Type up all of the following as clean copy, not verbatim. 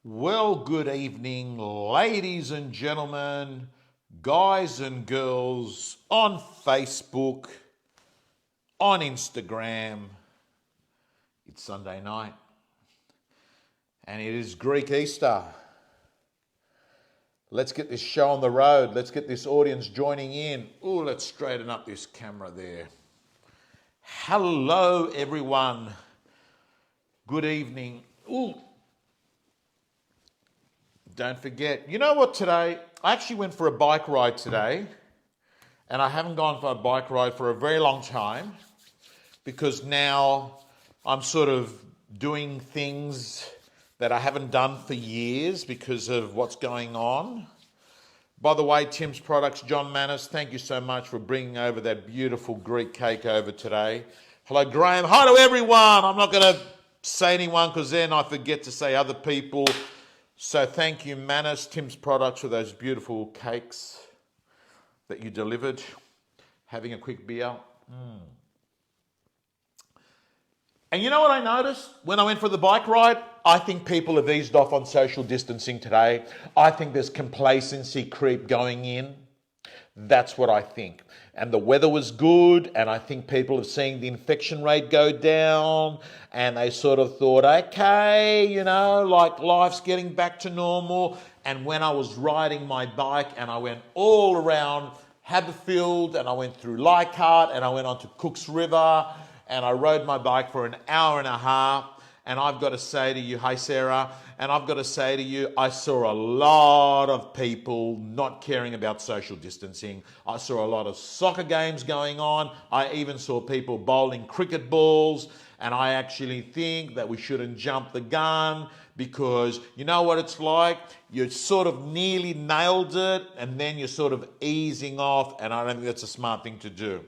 Well, good evening, ladies and gentlemen, guys and girls on Facebook, on Instagram. It's Sunday night and it is Greek Easter. Let's get this show on the road. Let's get this audience joining in. Ooh, let's straighten up this camera there. Hello, everyone. Good evening. Ooh. Don't forget, you know what today? I actually went for a bike ride today, and I haven't gone for a bike ride for a very long time because now I'm sort of doing things that I haven't done for years because of what's going on. By the way, Tim's Products, John Panos, thank you so much for bringing over that beautiful Greek cake over today. Hello, Graham. Hi to everyone. I'm not going to say anyone because then I forget to say other people. So thank you, Panos, Tim's Products, for those beautiful cakes that you delivered. Having a quick beer. And you know what I noticed when I went for the bike ride? I think people have eased off on social distancing today. I think there's complacency creep going in. That's what I think. And the weather was good, and I think people have seen the infection rate go down, and they sort of thought, okay, you know, like life's getting back to normal. And when I was riding my bike and I went all around Haberfield, and I went through Leichhardt, and I went onto Cooks River, and I rode my bike for an hour and a half, and I've got to say to you, hi Sarah, and I've got to say to you, I saw a lot of people not caring about social distancing. I saw a lot of soccer games going on. I even saw people bowling cricket balls, and I actually think that we shouldn't jump the gun because you know what it's like? You sort of nearly nailed it, and then you're sort of easing off, and I don't think that's a smart thing to do.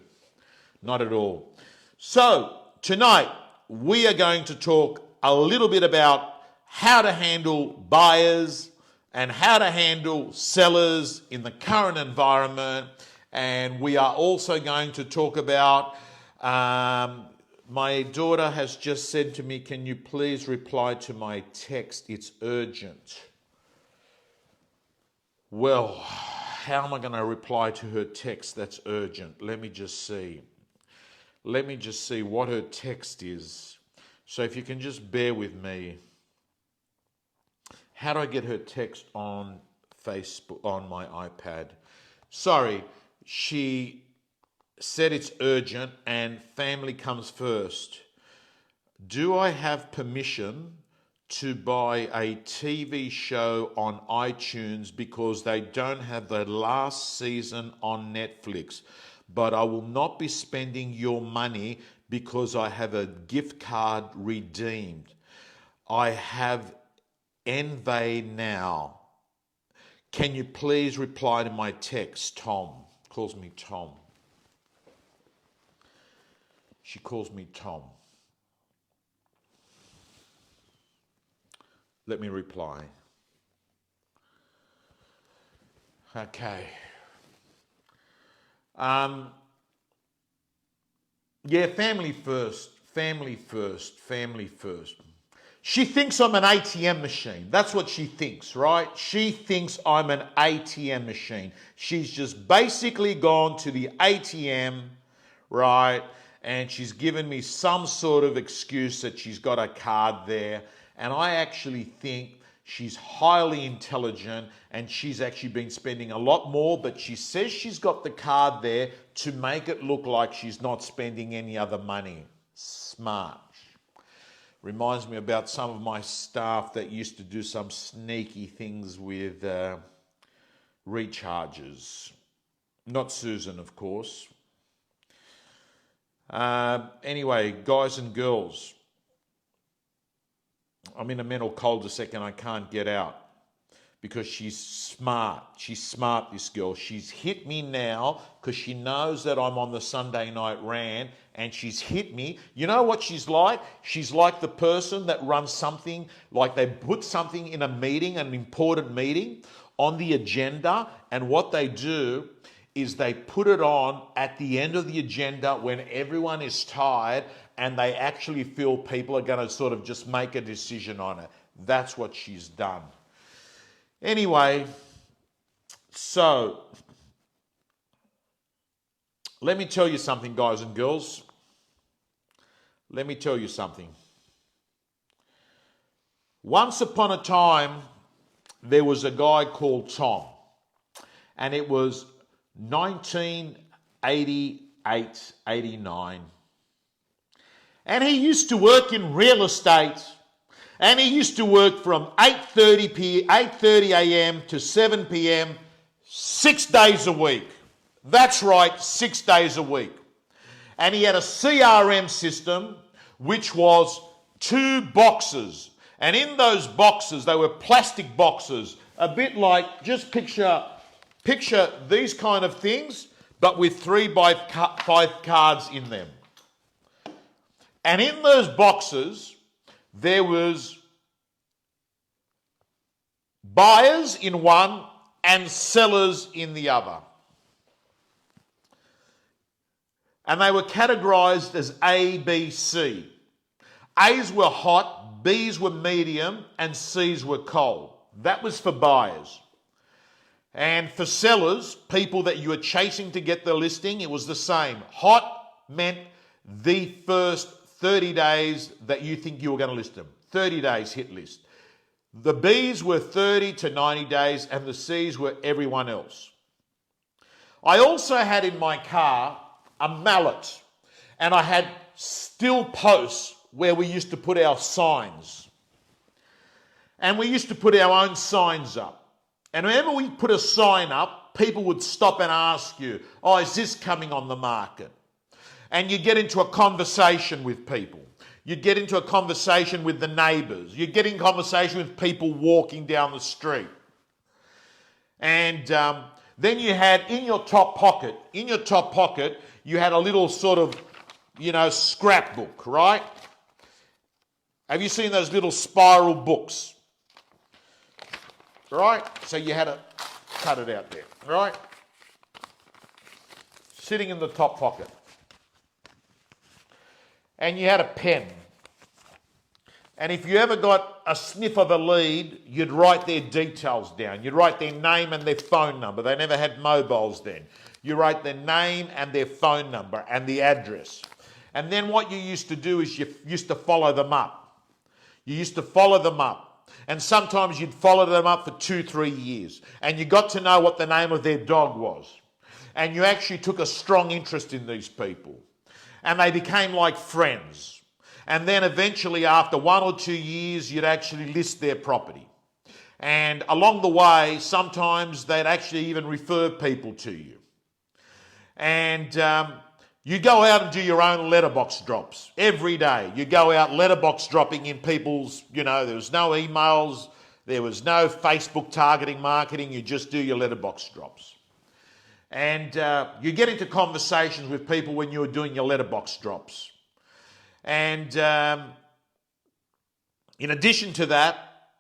Not at all. So, tonight, we are going to talk a little bit about how to handle buyers and how to handle sellers in the current environment. And we are also going to talk about, my daughter has just said to me, can you please reply to my text? It's urgent. Well, how am I going to reply to her text that's urgent? Let me just see. Let me just see what her text is. So if you can just bear with me. How do I get her text on Facebook, on my iPad? Sorry, she said it's urgent and family comes first. Do I have permission to buy a TV show on iTunes because they don't have the last season on Netflix? But I will not be spending your money because I have a gift card redeemed. I have Envy now. Can you please reply to my text? Tom calls me Tom. She calls me Tom. Let me reply. Okay. Yeah, family first, family first, family first. She thinks I'm an ATM machine. That's what she thinks, right? She thinks I'm an ATM machine. She's just basically gone to the ATM, right? And she's given me some sort of excuse that she's got a card there. And I actually think she's highly intelligent and she's actually been spending a lot more, but she says she's got the card there to make it look like she's not spending any other money. Smart. Reminds me about some of my staff that used to do some sneaky things with recharges. Not Susan, of course. Anyway, guys and girls, I'm in a mental cul-de-sac and I can't get out because she's smart. She's smart, this girl. She's hit me now because she knows that I'm on the Sunday night rant and she's hit me. You know what she's like? She's like the person that runs something, like they put something in a meeting, an important meeting, on the agenda, and what they do is they put it on at the end of the agenda when everyone is tired and they actually feel people are going to sort of just make a decision on it. That's what she's done. Anyway, so let me tell you something, guys and girls. Let me tell you something. Once upon a time, there was a guy called Tom, and it was 1988, 89. And he used to work in real estate, and he used to work from 8:30 a.m. to 7 p.m. 6 days a week. That's right, 6 days a week. And he had a CRM system which was 2 boxes. And in those boxes, they were plastic boxes, a bit like, just picture these kind of things, but with 3 by 5 cards in them. And in those boxes, there was buyers in one and sellers in the other. And they were categorized as A, B, C. A's were hot, B's were medium, and C's were cold. That was for buyers. And for sellers, people that you were chasing to get the listing, it was the same. Hot meant the first 30 days that you think you were going to list them. 30 days hit list. The B's were 30 to 90 days, and the C's were everyone else. I also had in my car a mallet, and I had still posts where we used to put our signs. And we used to put our own signs up. And whenever we put a sign up, people would stop and ask you, oh, is this coming on the market? And you get into a conversation with people. You'd get into a conversation with the neighbours. You'd get in conversation with people walking down the street. And then you had in your top pocket, you had a little sort of, scrapbook, right? Have you seen those little spiral books? Right? So you had to cut it out there, right? Sitting in the top pocket. And you had a pen. And if you ever got a sniff of a lead, you'd write their details down. You'd write their name and their phone number. They never had mobiles then. You write their name and their phone number and the address. And then what you used to do is you used to follow them up. You used to follow them up. And sometimes you'd follow them up for 2-3 years. And you got to know what the name of their dog was. And you actually took a strong interest in these people. And they became like friends. And then eventually after 1 or 2 years, you'd actually list their property. And along the way, sometimes they'd actually even refer people to you. And you go out and do your own letterbox drops every day. You go out letterbox dropping in people's, there was no emails, there was no Facebook targeting marketing, you just do your letterbox drops. And you get into conversations with people when you were doing your letterbox drops. And in addition to that,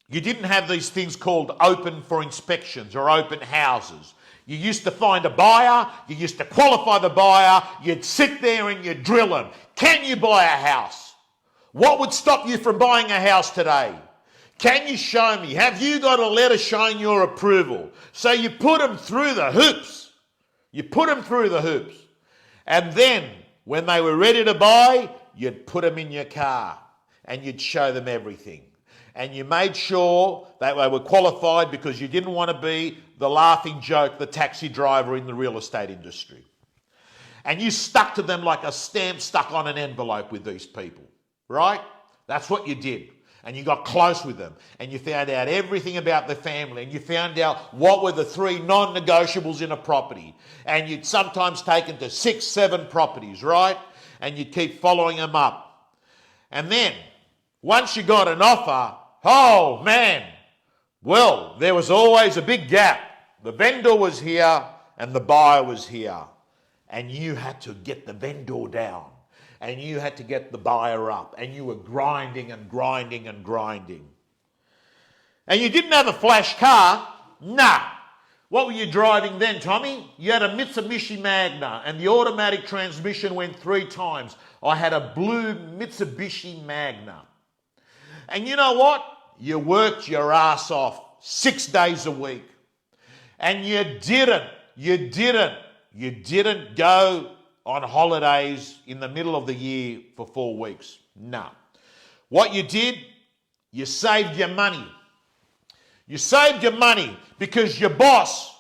you didn't have these things called open for inspections or open houses. You used to find a buyer, you used to qualify the buyer, you'd sit there and you'd drill them. Can you buy a house? What would stop you from buying a house today? Can you show me? Have you got a letter showing your approval? So you put them through the hoops. And then when they were ready to buy, you'd put them in your car and you'd show them everything. And you made sure that they were qualified because you didn't want to be the laughing joke, the taxi driver in the real estate industry. And you stuck to them like a stamp stuck on an envelope with these people, right? That's what you did. And you got close with them and you found out everything about the family and you found out what were the 3 non-negotiables in a property. And you'd sometimes take them to 6, 7 properties, right? And you'd keep following them up. And then once you got an offer, oh man, well, there was always a big gap. The vendor was here and the buyer was here. And you had to get the vendor down. And you had to get the buyer up. And you were grinding and grinding and grinding. And you didn't have a flash car. Nah. What were you driving then, Tommy? You had a Mitsubishi Magna and the automatic transmission went 3 times. I had a blue Mitsubishi Magna. And you know what? You worked your ass off 6 days a week. And you didn't go on holidays in the middle of the year for 4 weeks. No. What you did, you saved your money. You saved your money because your boss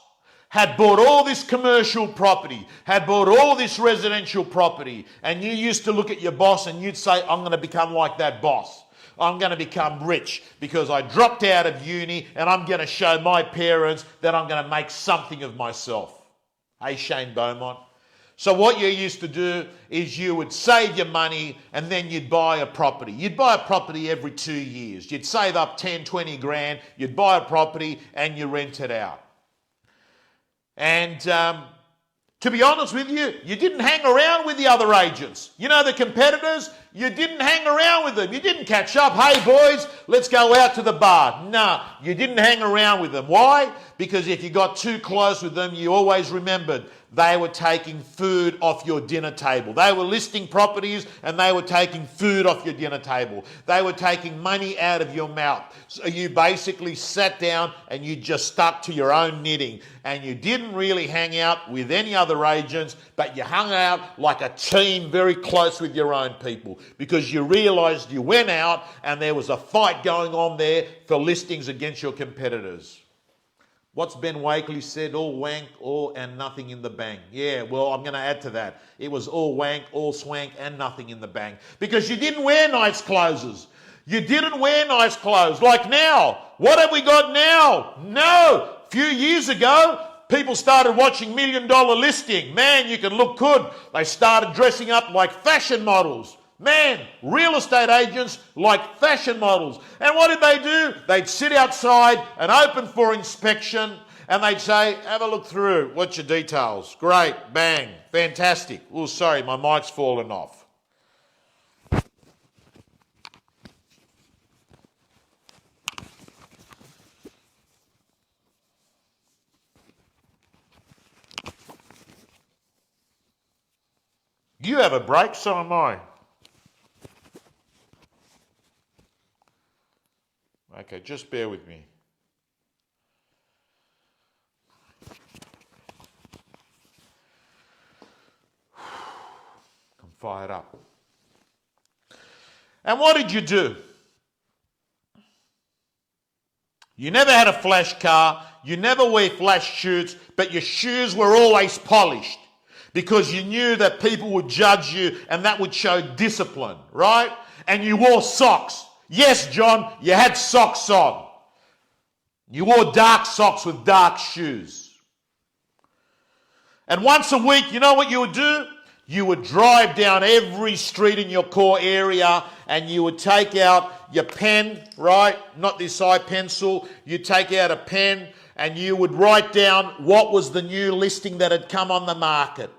had bought all this commercial property, had bought all this residential property, and you used to look at your boss and you'd say, I'm going to become like that boss. I'm going to become rich because I dropped out of uni and I'm going to show my parents that I'm going to make something of myself. Hey, Shane Beaumont. So what you used to do is you would save your money and then you'd buy a property. You'd buy a property every 2 years. You'd save up 10, 20 grand. You'd buy a property and you rent it out. And to be honest with you, you didn't hang around with the other agents. You know, the competitors, you didn't hang around with them. You didn't catch up. Hey, boys, let's go out to the bar. No, you didn't hang around with them. Why? Because if you got too close with them, you always remembered they were taking food off your dinner table. They were listing properties and they were taking food off your dinner table. They were taking money out of your mouth. So you basically sat down and you just stuck to your own knitting and you didn't really hang out with any other agents, but you hung out like a team very close with your own people because you realised you went out and there was a fight going on there for listings against your competitors. What's Ben Wakely said? All wank, all and nothing in the bank. Yeah, well, I'm going to add to that. It was all wank, all swank, and nothing in the bank. Because you didn't wear nice clothes. You didn't wear nice clothes. Like now. What have we got now? No. A few years ago, people started watching $1 Million Listing. Man, you can look good. They started dressing up like fashion models. Man, real estate agents like fashion models. And what did they do? They'd sit outside and open for inspection and they'd say, have a look through. What's your details? Great, bang, fantastic. Oh, sorry, my mic's fallen off. You have a break, so am I. Okay, just bear with me. I'm fired up. And what did you do? You never had a flash car, you never wear flash shoes, but your shoes were always polished because you knew that people would judge you and that would show discipline, right? And you wore socks. Yes, John, you had socks on. You wore dark socks with dark shoes. And once a week, you know what you would do? You would drive down every street in your core area and you would take out your pen, right? Not this eye pencil. You'd take out a pen and you would write down what was the new listing that had come on the market.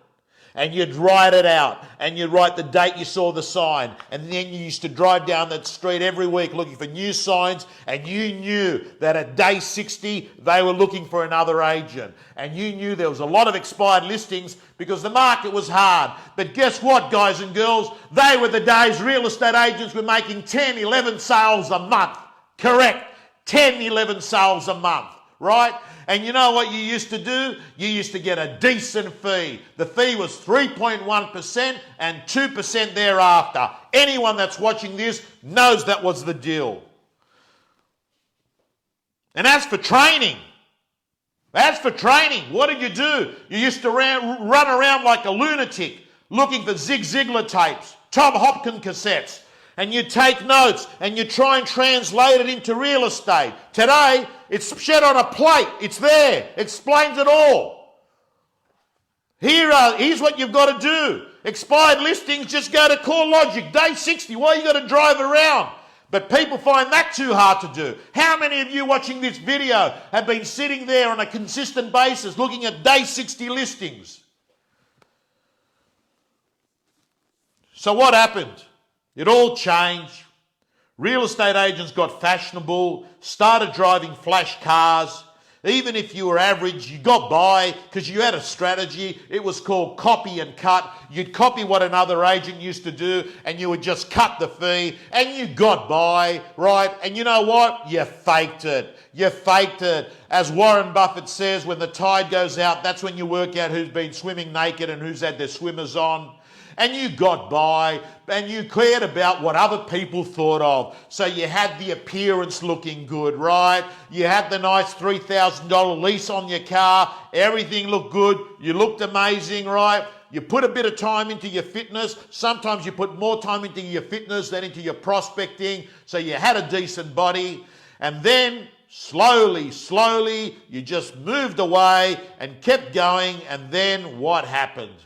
And you'd write it out and you'd write the date you saw the sign. And then you used to drive down that street every week looking for new signs and you knew that at day 60 they were looking for another agent. And you knew there was a lot of expired listings because the market was hard. But guess what, guys and girls? They were the days real estate agents were making 10, 11 sales a month. Correct. 10, 11 sales a month, right? And you know what you used to do? You used to get a decent fee. The fee was 3.1% and 2% thereafter. Anyone that's watching this knows that was the deal. And as for training, what did you do? You used to run around like a lunatic looking for Zig Ziglar tapes, Tom Hopkins cassettes, and you take notes and you try and translate it into real estate. Today, it's shed on a plate. It's there. It explains it all. Here's what you've got to do. Expired listings, just go to CoreLogic. Day 60, why you got to drive around? But people find that too hard to do. How many of you watching this video have been sitting there on a consistent basis looking at day 60 listings? So what happened? It all changed. Real estate agents got fashionable, started driving flash cars. Even if you were average, you got by because you had a strategy. It was called copy and cut. You'd copy what another agent used to do and you would just cut the fee and you got by, right? And you know what? You faked it. You faked it. As Warren Buffett says, when the tide goes out, that's when you work out who's been swimming naked and who's had their swimmers on. And you got by and you cared about what other people thought of. So you had the appearance looking good, right? You had the nice $3,000 lease on your car. Everything looked good. You looked amazing, right? You put a bit of time into your fitness. Sometimes you put more time into your fitness than into your prospecting. So you had a decent body. And then slowly, you just moved away and kept going. And then what happened?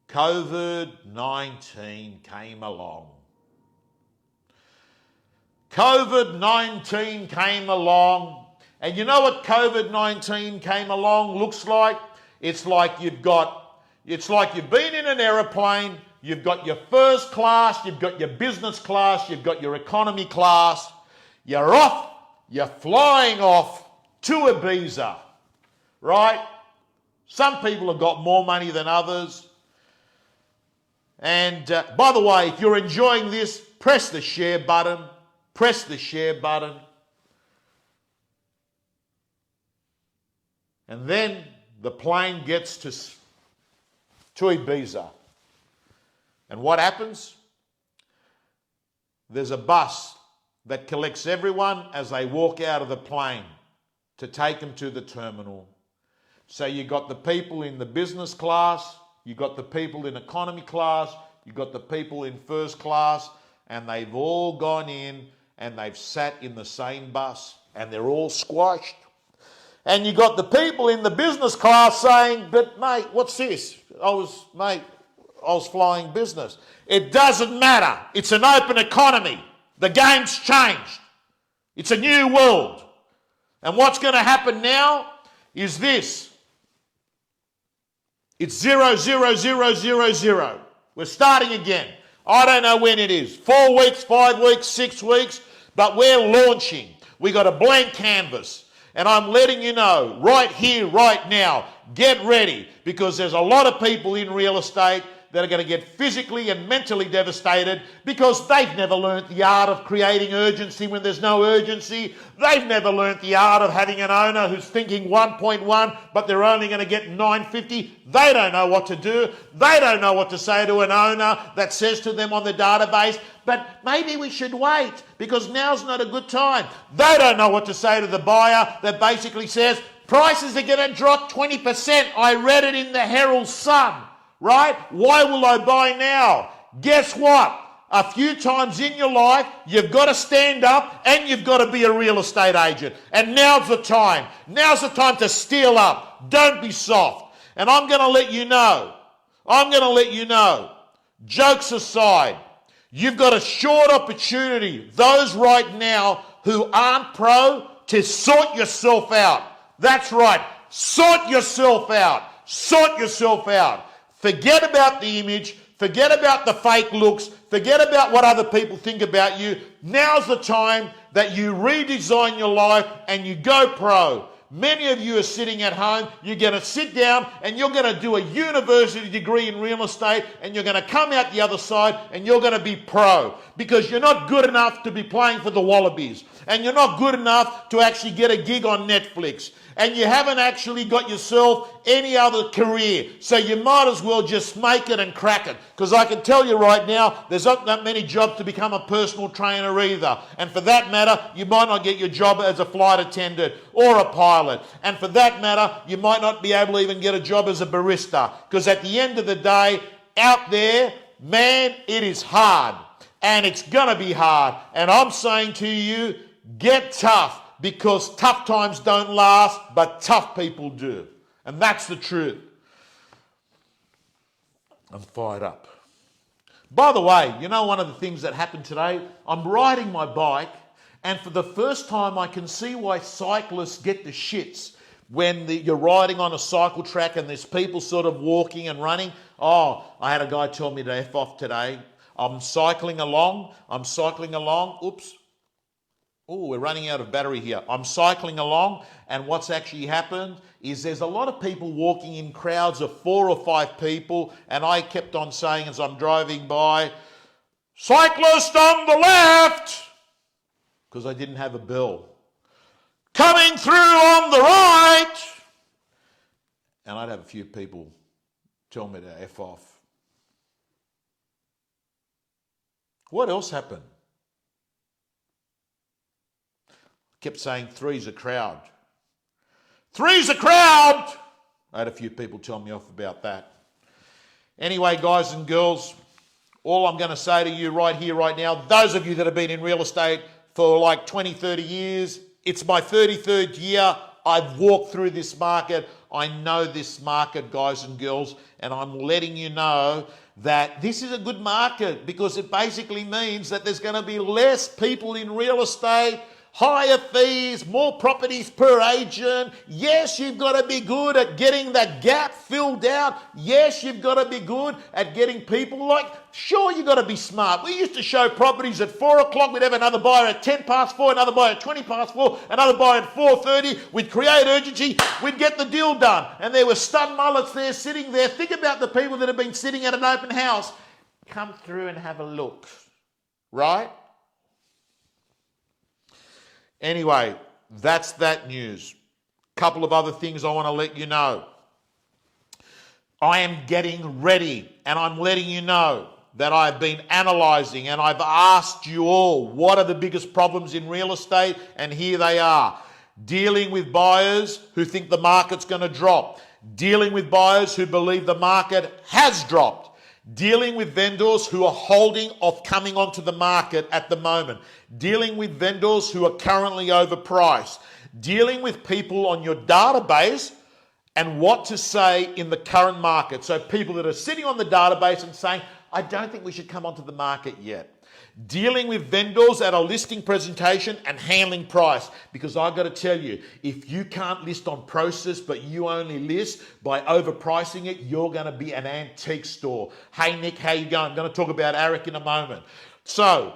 COVID-19 came along. COVID-19 came along. And you know what COVID-19 came along looks like? It's like you've been in an aeroplane, you've got your first class, you've got your business class, you've got your economy class. You're off, you're flying off to Ibiza, right? Some people have got more money than others. And by the way, if you're enjoying this, press the share button. Press the share button. And then the plane gets to Ibiza. And what happens? There's a bus that collects everyone as they walk out of the plane to take them to the terminal. So you got the people in the business class, you got the people in economy class, you got the people in first class, and they've all gone in and they've sat in the same bus and they're all squashed. And you got the people in the business class saying, but mate, what's this? I was flying business. It doesn't matter. It's an open economy. The game's changed. It's a new world. And what's going to happen now is this. It's 0, 0, 0, 0, 0. We're starting again. I don't know when it is. 4 weeks, 5 weeks, 6 weeks, but we're launching. We got a blank canvas. And I'm letting you know right here, right now, get ready, because there's a lot of people in real estate that are going to get physically and mentally devastated because they've never learnt the art of creating urgency when there's no urgency. They've never learnt the art of having an owner who's thinking 1.1 but they're only going to get 950. They don't know what to do. They don't know what to say to an owner that says to them on the database, but maybe we should wait because now's not a good time. They don't know what to say to the buyer that basically says, prices are going to drop 20%. I read it in the Herald Sun. Right? Why will I buy now? Guess what? A few times in your life, you've got to stand up and you've got to be a real estate agent. And now's the time. Now's the time to steal up. Don't be soft. And I'm going to let you know. Jokes aside, you've got a short opportunity, those right now who aren't pro, to sort yourself out. That's right. Sort yourself out. Sort yourself out. Forget about the image, forget about the fake looks, forget about what other people think about you. Now's the time that you redesign your life and you go pro. Many of you are sitting at home, you're going to sit down and you're going to do a university degree in real estate and you're going to come out the other side and you're going to be pro because you're not good enough to be playing for the Wallabies and you're not good enough to actually get a gig on Netflix. And you haven't actually got yourself any other career. So you might as well just make it and crack it. Because I can tell you right now, there's not that many jobs to become a personal trainer either. And for that matter, you might not get your job as a flight attendant or a pilot. And for that matter, you might not be able to even get a job as a barista. Because at the end of the day, out there, man, it is hard. And it's going to be hard. And I'm saying to you, get tough. Because tough times don't last, but tough people do. And that's the truth. I'm fired up. By the way, you know one of the things that happened today? I'm riding my bike, and for the first time I can see why cyclists get the shits when you're riding on a cycle track and there's people sort of walking and running. Oh, I had a guy tell me to F off today. I'm cycling along. Oops. Oh, we're running out of battery here. I'm cycling along, and what's actually happened is there's a lot of people walking in crowds of 4 or 5 people, and I kept on saying as I'm driving by, cyclist on the left, because I didn't have a bell. Coming through on the right. And I'd have a few people tell me to F off. What else happened? Kept saying, three's a crowd. Three's a crowd! I had a few people tell me off about that. Anyway, guys and girls, all I'm going to say to you right here, right now, those of you that have been in real estate for like 20, 30 years, it's my 33rd year. I've walked through this market. I know this market, guys and girls, and I'm letting you know that this is a good market because it basically means that there's going to be less people in real estate, higher fees, more properties per agent. Yes, you've got to be good at getting that gap filled out. Yes, you've got to be good at getting people sure, you've got to be smart. We used to show properties at 4 o'clock. We'd have another buyer at 10 past 4, another buyer at 20 past 4, another buyer at 4:30. We'd create urgency. We'd get the deal done. And there were stud mullets there sitting there. Think about the people that have been sitting at an open house. Come through and have a look. Right? Anyway, that's that news. Couple of other things I want to let you know. I am getting ready, and I'm letting you know that I've been analysing, and I've asked you all, what are the biggest problems in real estate? And here they are. Dealing with buyers who think the market's going to drop. Dealing with buyers who believe the market has dropped. Dealing with vendors who are holding off coming onto the market at the moment. Dealing with vendors who are currently overpriced. Dealing with people on your database and what to say in the current market. So people that are sitting on the database and saying, I don't think we should come onto the market yet. Dealing with vendors at a listing presentation and handling price. Because I've got to tell you, if you can't list on process, but you only list by overpricing it, you're going to be an antique store. Hey, Nick, how you going? I'm going to talk about AREC in a moment. So,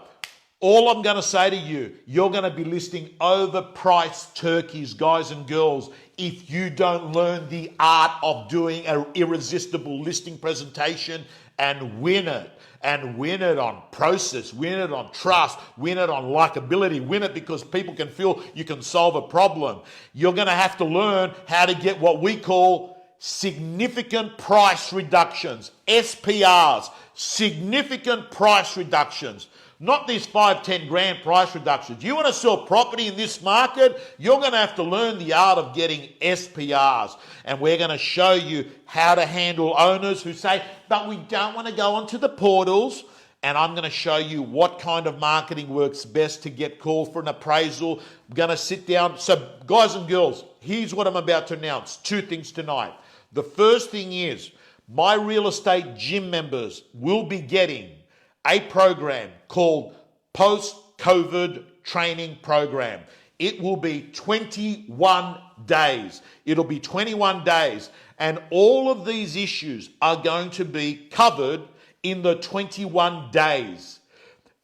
all I'm going to say to you, you're going to be listing overpriced turkeys, guys and girls, if you don't learn the art of doing an irresistible listing presentation and win it. And win it on process, win it on trust, win it on likability, win it because people can feel you can solve a problem. You're going to have to learn how to get what we call significant price reductions, SPRs, significant price reductions. Not these 5, 10 grand price reductions. You want to sell property in this market, you're going to have to learn the art of getting SPRs. And we're going to show you how to handle owners who say, but we don't want to go onto the portals. And I'm going to show you what kind of marketing works best to get called for an appraisal. I'm going to sit down. So guys and girls, here's what I'm about to announce. 2 things tonight. The first thing is my real estate gym members will be getting a program called Post-COVID Training Program. It will be 21 days. It'll be 21 days. And all of these issues are going to be covered in the 21 days.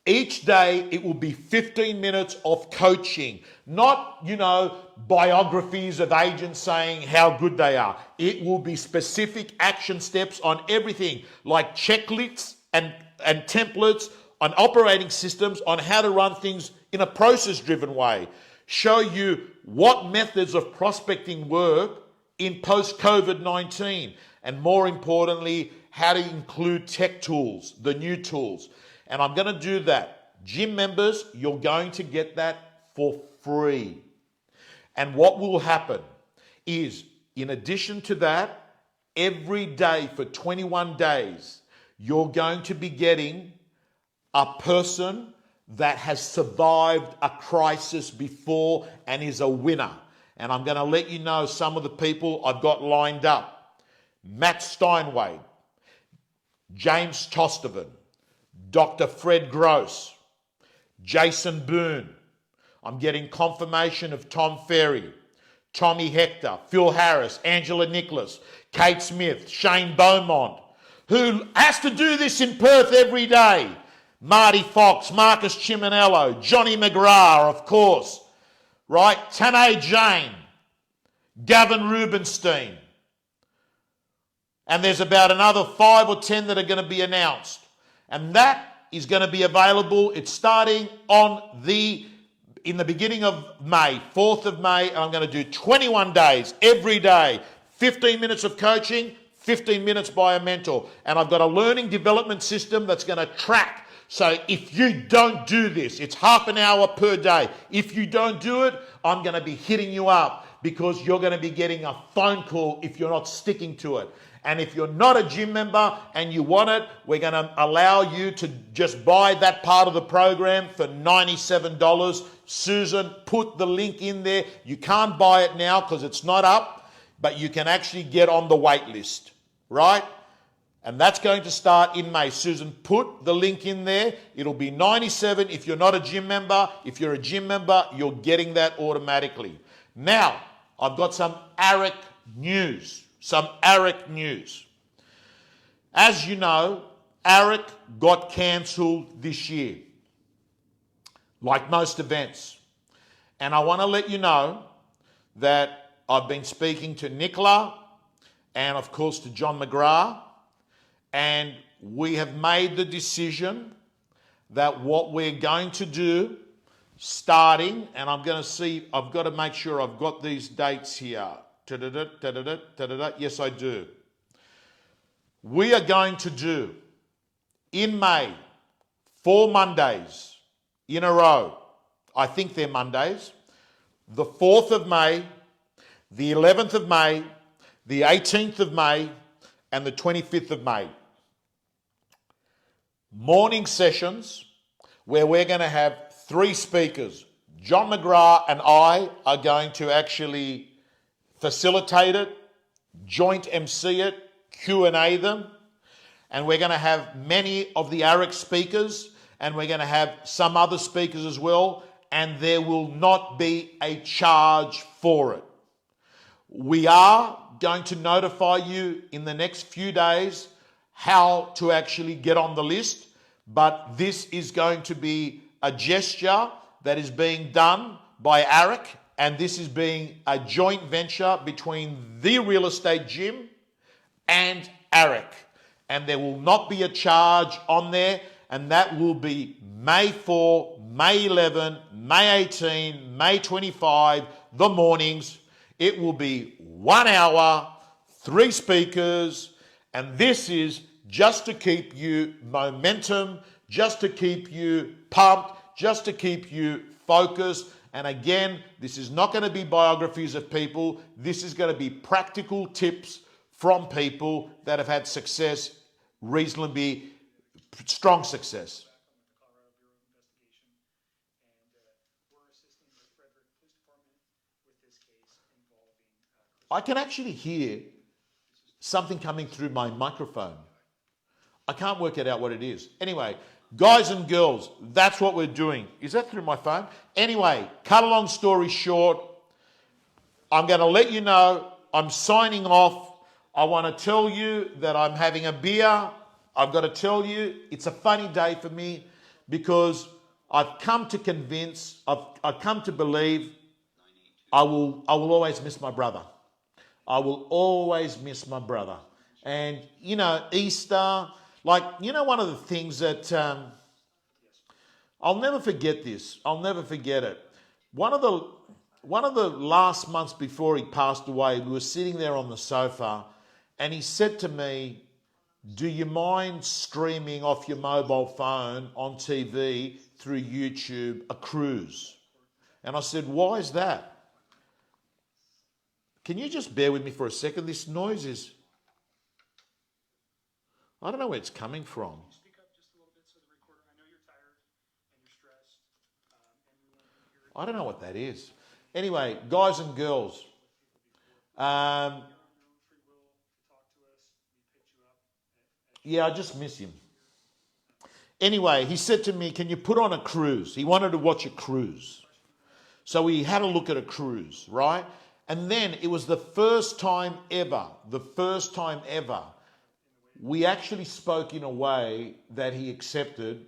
Each day, it will be 15 minutes of coaching. Not, biographies of agents saying how good they are. It will be specific action steps on everything, like checklists and templates on operating systems on how to run things in a process-driven way. Show you what methods of prospecting work in post-COVID-19. And more importantly, how to include tech tools, the new tools. And I'm going to do that. Gym members, you're going to get that for free. And what will happen is, in addition to that, every day for 21 days, you're going to be getting a person that has survived a crisis before and is a winner. And I'm going to let you know some of the people I've got lined up. Matt Steinway, James Tostovan, Dr. Fred Gross, Jason Boone. I'm getting confirmation of Tom Ferry, Tommy Hector, Phil Harris, Angela Nicholas, Kate Smith, Shane Beaumont, who has to do this in Perth every day. Marty Fox, Marcus Chiminello, Johnny McGrath, of course, right? Tanae Jane, Gavin Rubenstein. And there's about another 5 or 10 that are going to be announced. And that is going to be available. It's starting in the beginning of May, 4th of May, and I'm going to do 21 days, every day, 15 minutes of coaching, 15 minutes by a mentor. And I've got a learning development system that's going to track. So if you don't do this, it's half an hour per day. If you don't do it, I'm going to be hitting you up because you're going to be getting a phone call if you're not sticking to it. And if you're not a gym member and you want it, we're going to allow you to just buy that part of the program for $97. Susan, put the link in there. You can't buy it now because it's not up, but you can actually get on the wait list, right? And that's going to start in May. Susan, put the link in there. It'll be $97 if you're not a gym member. If you're a gym member, you're getting that automatically. Now, I've got some AREC news. As you know, AREC got cancelled this year, like most events. And I want to let you know that I've been speaking to Nicola and, of course, to John McGrath, and we have made the decision that what we're going to do starting, and I'm going to see, I've got to make sure I've got these dates here. Yes, I do. We are going to do in May 4 Mondays in a row. I think they're Mondays. The 4th of May, the 11th of May, the 18th of May, and the 25th of May. Morning sessions where we're going to have 3 speakers. John McGrath and I are going to actually facilitate it, joint MC it, Q&A them, and we're going to have many of the AREC speakers, and we're going to have some other speakers as well, and there will not be a charge for it. We are going to notify you in the next few days how to actually get on the list, but this is going to be a gesture that is being done by AREC, and this is being a joint venture between the real estate gym and AREC. And there will not be a charge on there, and that will be May 4, May 11, May 18, May 25, the mornings. It will be 1 hour, 3 speakers, and this is just to keep you momentum, just to keep you pumped, just to keep you focused. And again, this is not going to be biographies of people. This is going to be practical tips from people that have had success, reasonably strong success. I can actually hear something coming through my microphone. I can't work it out what it is. Anyway, guys and girls, that's what we're doing. Is that through my phone? Anyway, cut a long story short, I'm going to let you know I'm signing off. I want to tell you that I'm having a beer. I've got to tell you it's a funny day for me because I've come to convince, I've come to believe I will always miss my brother. I will always miss my brother. And, you know, Easter, like, you know, one of the things that I'll never forget this. I'll never forget it. One of the last months before he passed away, we were sitting there on the sofa and he said to me, do you mind streaming off your mobile phone on TV through YouTube a cruise? And I said, why is that? Can you just bear with me for a second? This noise is, I don't know where it's coming from. Speak up just a little bit so the recorder, I know you're tired and you're stressed, and we want to hear it. I don't know what that is. Anyway, guys and girls, yeah, I just miss him. Anyway, he said to me, can you put on a cruise? He wanted to watch a cruise. So we had a look at a cruise, right? And then it was the first time ever, we actually spoke in a way that he accepted.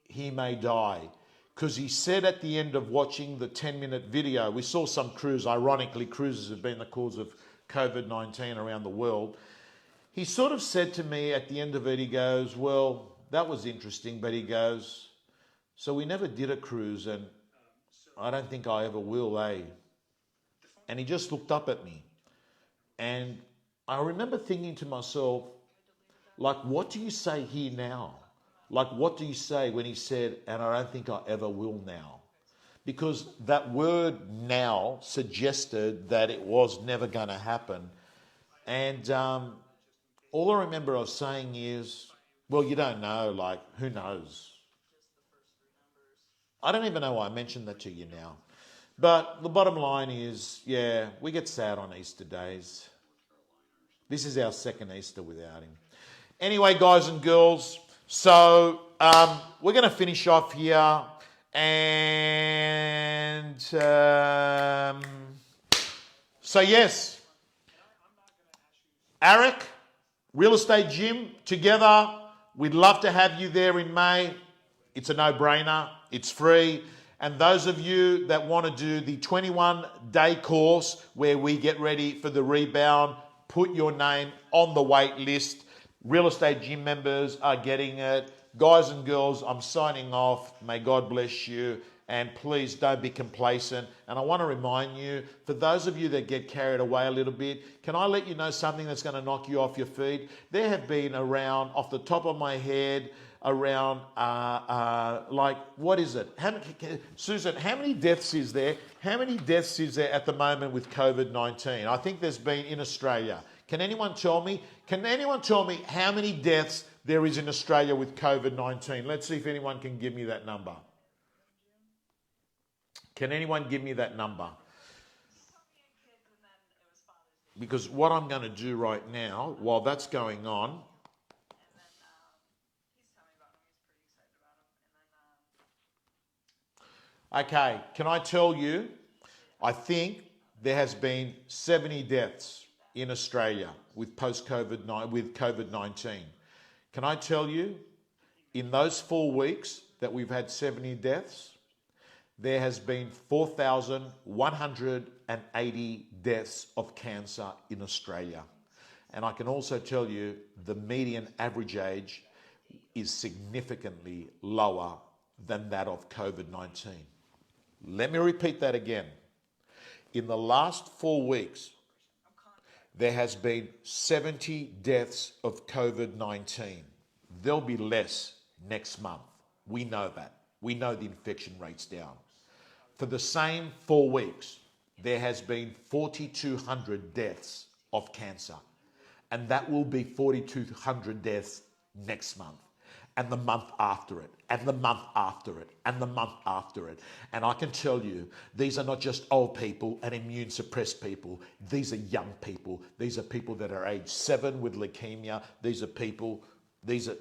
he may die. Because he said at the end of watching the 10-minute video, we saw some cruise, ironically, cruises have been the cause of COVID-19 around the world. He sort of said to me at the end of it, he goes, well, that was interesting, but he goes, so we never did a cruise and I don't think I ever will, eh? And he just looked up at me. And I remember thinking to myself, like, what do you say here now? Like, what do you say when he said, and I don't think I ever will now? Because that word now suggested that it was never going to happen. And all I remember I was saying is, well, you don't know, like, who knows? I don't even know why I mentioned that to you now. But the bottom line is, yeah, we get sad on Easter days. This is our second Easter without him. Anyway, guys and girls, so we're going to finish off here. And so, yes, AREC, Real Estate Gym, together. We'd love to have you there in May. It's a no-brainer. It's free. And those of you that want to do the 21-day course where we get ready for the rebound, put your name on the wait list. Real Estate Gym members are getting it. Guys and girls, I'm signing off. May God bless you. And please don't be complacent. And I want to remind you, for those of you that get carried away a little bit, can I let you know something that's going to knock you off your feet? There have been around, off the top of my head, around, like, what is it? Susan, how many deaths is there? How many deaths is there at the moment with COVID-19? I think there's been in Australia. Can anyone tell me? Can anyone tell me how many deaths there is in Australia with COVID-19? Let's see if anyone can give me that number. Can anyone give me that number? Because what I'm going to do right now, while that's going on, okay, can I tell you, I think there has been 70 deaths in Australia with COVID-19. Can I tell you, in those 4 weeks that we've had 70 deaths, there has been 4,180 deaths of cancer in Australia. And I can also tell you the median average age is significantly lower than that of COVID-19. Let me repeat that again. In the last 4 weeks, there has been 70 deaths of COVID-19. There'll be less next month. We know that. We know the infection rate's down. For the same 4 weeks, there has been 4,200 deaths of cancer. And that will be 4,200 deaths next month. And the month after it, and the month after it, and the month after it. And I can tell you, these are not just old people and immune suppressed people. These are young people. These are people that are age 7 with leukemia. These are people that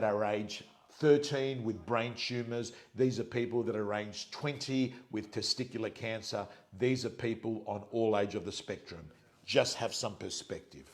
are age 13 with brain tumors. These are people that are age 20 with testicular cancer. These are people on all age of the spectrum. Just have some perspective.